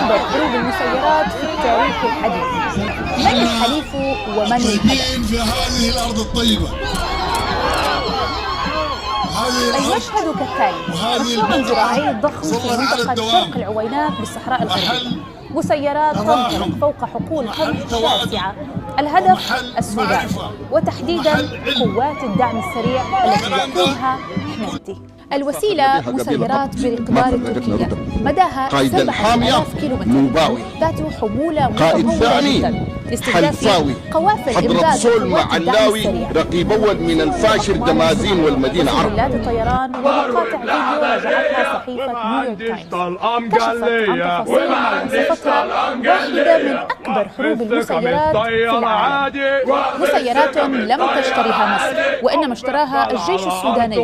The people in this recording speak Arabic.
أكبر حروب المسيرات في التاريخ الحديث. من الحليف ومن الهدف؟ في هذه الأرض الطيبة. المشهد كالتالي: مشروع زراعي ضخم في منطقة شرق العوينات بالصحراء الغربية، مسيرات تنطلق فوق حقول قمح شاسعة. الهدف السودان، وتحديدا قوات الدعم السريع التي يقودها حميدتي. الوسيلة مسيرات بمقدار تركيا، مداها 7000 كيلومتر، ذات حمولة متطورة جدا لاستهداف قوافل إمداد قوات الدعم السريع. رقيب أول من الفاشر دمازين والمدينة عرب. وسيلات الطيران ومقاطع فيديو رجعتها صحيفة نيويورك تايمز كشفت عن تفاصيل ما وصفتها واحدة من أكبر حروب المسيرات في العالم. مسيرات لم تشتريها مصر، وإنما اشتراها الجيش السوداني.